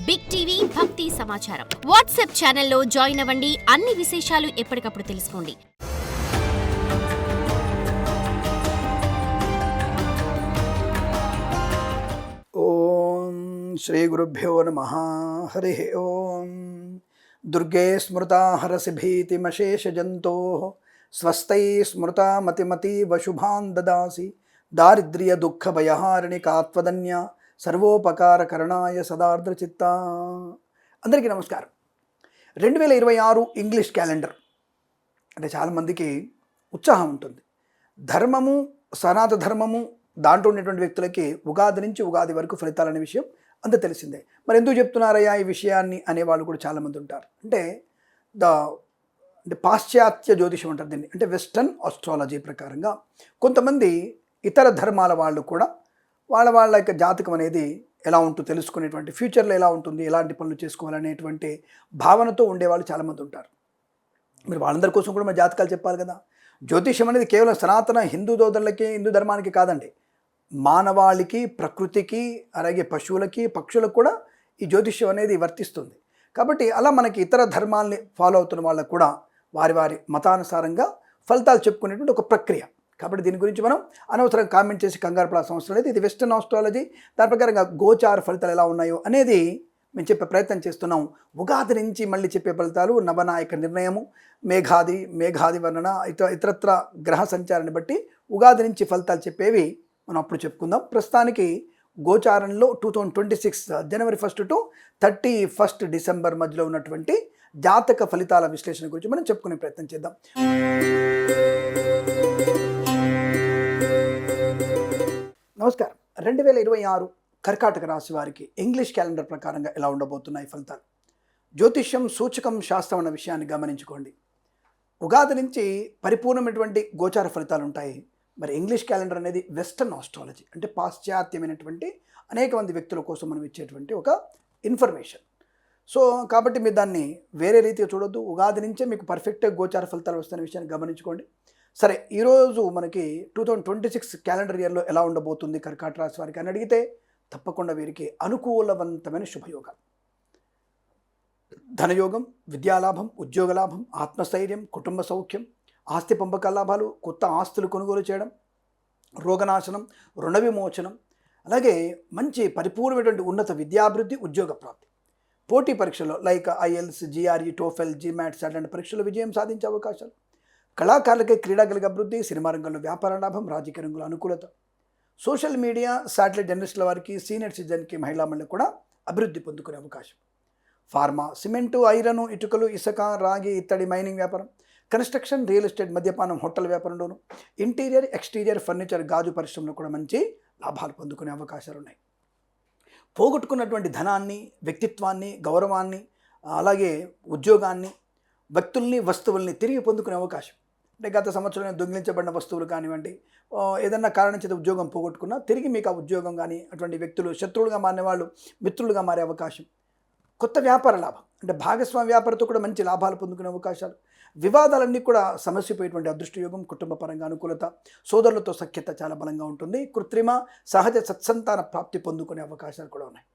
Big TV భక్తి సమాచారం WhatsApp ఛానల్లో జాయిన్ అవ్వండి. అన్ని విశేషాలు ఎప్పటికప్పుడు తెలుసుకోండి. ఓం శ్రీ గురుభ్యో నమః. హరి ఓం. దుర్గే స్మృతా హరసి భీతిమశేష జంతో స్వస్థై స్మృతా మతిమతీవ శుభాన్ దదాసి దారిద్ర్య దుఃఖ భయహారిణి కాత్వదన్య సర్వోపకార కరణాయ సదార్ద్ర చిత్త. అందరికీ నమస్కారం. 2026 ఇంగ్లీష్ క్యాలెండర్ అంటే చాలామందికి ఉత్సాహం ఉంటుంది. ధర్మము, సనాతన ధర్మము దాంట్లో ఉండేటువంటి వ్యక్తులకి ఉగాది నుంచి ఉగాది వరకు ఫలితాలనే విషయం అంత తెలిసిందే. మరి ఎందుకు చెప్తున్నారయ్యా ఈ విషయాన్ని అనేవాళ్ళు కూడా చాలామంది ఉంటారు. అంటే పాశ్చాత్య జ్యోతిషం అంటారు దీన్ని, అంటే వెస్టర్న్ ఆస్ట్రాలజీ ప్రకారంగా కొంతమంది ఇతర ధర్మాల వాళ్ళు కూడా వాళ్ళ యొక్క జాతకం అనేది ఎలా ఉంటుందో తెలుసుకునేటువంటి, ఫ్యూచర్లో ఎలా ఉంటుంది, ఎలాంటి పనులు చేసుకోవాలనేటువంటి భావనతో ఉండేవాళ్ళు చాలామంది ఉంటారు. మీరు వాళ్ళందరి కోసం కూడా మన జాతకాలు చెప్పాలి కదా. జ్యోతిషం అనేది కేవలం సనాతన హిందూ సోదరులకి, హిందూ ధర్మానికి కాదండి, మానవాళికి, ప్రకృతికి, అలాగే పశువులకి, పక్షులకు కూడా ఈ జ్యోతిష్యం అనేది వర్తిస్తుంది. కాబట్టి అలా మనకి ఇతర ధర్మాల్ని ఫాలో అవుతున్న వాళ్ళకు కూడా వారి మతానుసారంగా ఫలితాలు చెప్పుకునేటువంటి ఒక ప్రక్రియ. కాబట్టి దీని గురించి మనం అనవసరంగా కామెంట్ చేసి కంగారు పడాల్సిన అవసరం లేదు. ఇది వెస్టర్న్ ఆస్ట్రాలజీ. దాని ప్రకారంగా గోచార ఫలితాలు ఎలా ఉన్నాయో అనేది మేము చెప్పే ప్రయత్నం చేస్తున్నాం. ఉగాది నుంచి మళ్ళీ చెప్పే ఫలితాలు, నవనాయక నిర్ణయము, మేఘాది వర్ణన, ఇతరత్ర గ్రహ సంచారాన్ని బట్టి ఉగాది నుంచి ఫలితాలు చెప్పేవి మనం అప్పుడు చెప్పుకుందాం. ప్రస్తుతానికి గోచారంలో 2026 జనవరి 1 టు 31 డిసెంబర్ మధ్యలో ఉన్నటువంటి జాతక ఫలితాల విశ్లేషణ గురించి మనం చెప్పుకునే ప్రయత్నం చేద్దాం. నమస్కారం. 2026 కర్కాటక రాశి వారికి ఇంగ్లీష్ క్యాలెండర్ ప్రకారంగా ఎలా ఉండబోతున్నాయి ఫలితాలు? జ్యోతిష్యం, సూచకం, శాస్త్రం అన్న విషయాన్ని గమనించుకోండి. ఉగాది నుంచి పరిపూర్ణమైనటువంటి గోచార ఫలితాలు ఉంటాయి. మరి ఇంగ్లీష్ క్యాలెండర్ అనేది వెస్టర్న్ ఆస్ట్రాలజీ, అంటే పాశ్చాత్యమైనటువంటి అనేక మంది వ్యక్తుల కోసం మనం ఇచ్చేటువంటి ఒక ఇన్ఫర్మేషన్. సో కాబట్టి మీరు దాన్ని వేరే రీతిగా చూడొద్దు. ఉగాది నుంచే మీకు పర్ఫెక్ట్గా గోచార ఫలితాలు వస్తున్న విషయాన్ని గమనించుకోండి. సరే, ఈరోజు మనకి 2026 క్యాలెండర్ ఇయర్లో ఎలా ఉండబోతుంది కర్కాటక రాశి వారికి అని అడిగితే, తప్పకుండా వీరికి అనుకూలవంతమైన శుభయోగాలు, ధనయోగం, విద్యాలాభం, ఉద్యోగ లాభం, ఆత్మస్థైర్యం, కుటుంబ సౌఖ్యం, ఆస్తి పంపకాల లాభాలు, కొత్త ఆస్తులు కొనుగోలు చేయడం, రోగనాశనం, రుణ విమోచనం, అలాగే మంచి పరిపూర్ణమైనటువంటి ఉన్నత విద్యాభివృద్ధి, ఉద్యోగ ప్రాప్తి, పోటీ పరీక్షల్లో like IELTS, GRE, TOEFL, GMAT, లాంటి పరీక్షల్లో విజయం సాధించే అవకాశాలు, కళాకారులకి క్రీడాగలిగే అభివృద్ధి, సినిమా రంగంలో వ్యాపార లాభం, రాజకీయ రంగంలో అనుకూలత, సోషల్ మీడియా, శాటిలైట్ జర్నలిస్టుల వారికి, సీనియర్ సిటిజన్కి, మహిళా మండలి కూడా అభివృద్ధి పొందుకునే అవకాశం, ఫార్మా, సిమెంటు, ఐరను, ఇటుకలు, ఇసుక, రాగి, ఇత్తడి, మైనింగ్ వ్యాపారం, కన్స్ట్రక్షన్, రియల్ ఎస్టేట్, మద్యపానం, హోటల్ వ్యాపారంలోను, ఇంటీరియర్, ఎక్స్టీరియర్, ఫర్నిచర్, గాజు పరిశ్రమలో కూడా మంచి లాభాలు పొందుకునే అవకాశాలు ఉన్నాయి. పోగొట్టుకున్నటువంటి ధనాన్ని, వ్యక్తిత్వాన్ని, గౌరవాన్ని, అలాగే ఉద్యోగాన్ని, వ్యక్తుల్ని, వస్తువుల్ని తిరిగి పొందుకునే అవకాశం. అంటే గత సంవత్సరం దొంగిలించబడిన వస్తువులు కానివ్వండి, ఏదన్నా కారణం చేత ఉద్యోగం పోగొట్టుకున్నా తిరిగి మీకు ఆ ఉద్యోగం కానీ, అటువంటి వ్యక్తులు శత్రువులుగా మారిన వాళ్ళు మిత్రులుగా మారే అవకాశం, కొత్త వ్యాపార లాభం, అంటే భాగస్వామ్య వ్యాపారంతో కూడా మంచి లాభాలు పొందుకునే అవకాశాలు, వివాదాలన్నీ కూడా సమస్యపోయేటువంటి అదృష్టయోగం, కుటుంబ పరంగా అనుకూలత, సోదరులతో సఖ్యత చాలా బలంగా ఉంటుంది, కృత్రిమ, సహజ సత్సంతాన ప్రాప్తి పొందుకునే అవకాశాలు కూడా ఉన్నాయి.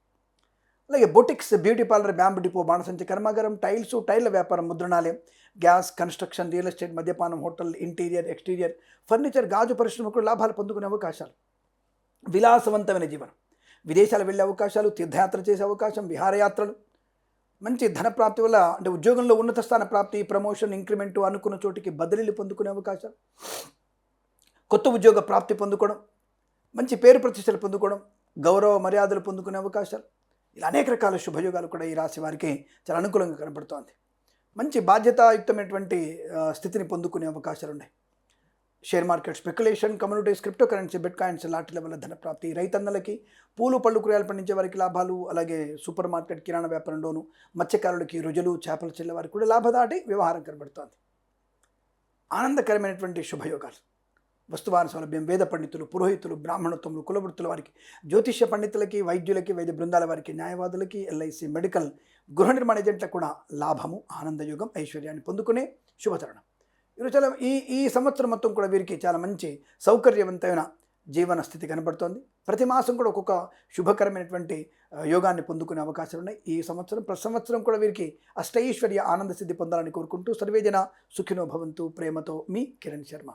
అలాగే boutiques, beauty parlour, bamboo depot, బాణసంచి కర్మాగారం, టైల్స్, టైర్ల వ్యాపారం, ముద్రణాలయం, గ్యాస్, కన్స్ట్రక్షన్, రియల్ ఎస్టేట్, మద్యపానం, హోటల్, ఇంటీరియర్, ఎక్స్టీరియర్, ఫర్నిచర్, గాజు పరిశ్రమకు లాభాలు పొందుకునే అవకాశాలు, విలాసవంతమైన జీవనం, విదేశాలు వెళ్ళే అవకాశాలు, తీర్థయాత్ర చేసే అవకాశం, విహారయాత్రలు, మంచి ధన ప్రాప్తి వల్ల, అంటే ఉద్యోగంలో ఉన్నత స్థాన ప్రాప్తి, ప్రమోషన్, ఇంక్రిమెంటు, అనుకున్న చోటికి బదిలీలు పొందుకునే అవకాశాలు, కొత్త ఉద్యోగ ప్రాప్తి పొందుకోవడం, మంచి పేరు ప్రతిష్టలు పొందుకోవడం, గౌరవ మర్యాదలు పొందుకునే అవకాశాలు, ఇలా అనేక రకాల శుభయోగాలు కూడా ఈ రాశి వారికి చాలా అనుకూలంగా కనబడుతోంది. మంచి బాధ్యతాయుక్తమైనటువంటి స్థితిని పొందుకునే అవకాశాలు ఉన్నాయి. Share market, speculation, communities, crypto currency, bitcoins, లాటరీల వల్ల ధన ప్రాప్తి, రైతన్నలకి, పూలు పళ్ళు కూరగాయలు పండించే వారికి లాభాలు, అలాగే సూపర్ మార్కెట్, కిరాణా వ్యాపారంలోను, మత్స్యకారులకి, రుజులు, చేపలు చెల్లె వారికి కూడా లాభదాటి వ్యవహారం కనబడుతోంది. ఆనందకరమైనటువంటి శుభయోగాలు, వస్తువాన సౌలభ్యం, వేద పండితులు, పురోహితులు, బ్రాహ్మణత్వములు, కులవృత్తుల వారికి, జ్యోతిష్య పండితులకి, వైద్యులకి, వైద్య బృందాల వారికి, న్యాయవాదులకి, LIC, మెడికల్, గృహ నిర్మాణ ఏజెంట్లకు కూడా లాభము, ఆనందయోగం, ఐశ్వర్యాన్ని పొందుకునే శుభతరుణం. ఈరోజు చాలా ఈ సంవత్సరం మొత్తం కూడా వీరికి చాలా మంచి సౌకర్యవంతమైన జీవన స్థితి కనబడుతోంది. ప్రతి మాసం కూడా ఒక్కొక్క శుభకరమైనటువంటి యోగాన్ని పొందుకునే అవకాశాలు ఉన్నాయి. ఈ సంవత్సరం ప్రతి సంవత్సరం కూడా వీరికి అష్టైశ్వర్య ఆనంద సిద్ధి పొందాలని కోరుకుంటూ సర్వేజన సుఖినో భవంతు. ప్రేమతో మీ Kiran Sharma.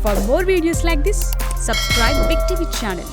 For more videos like this, subscribe Big TV channel.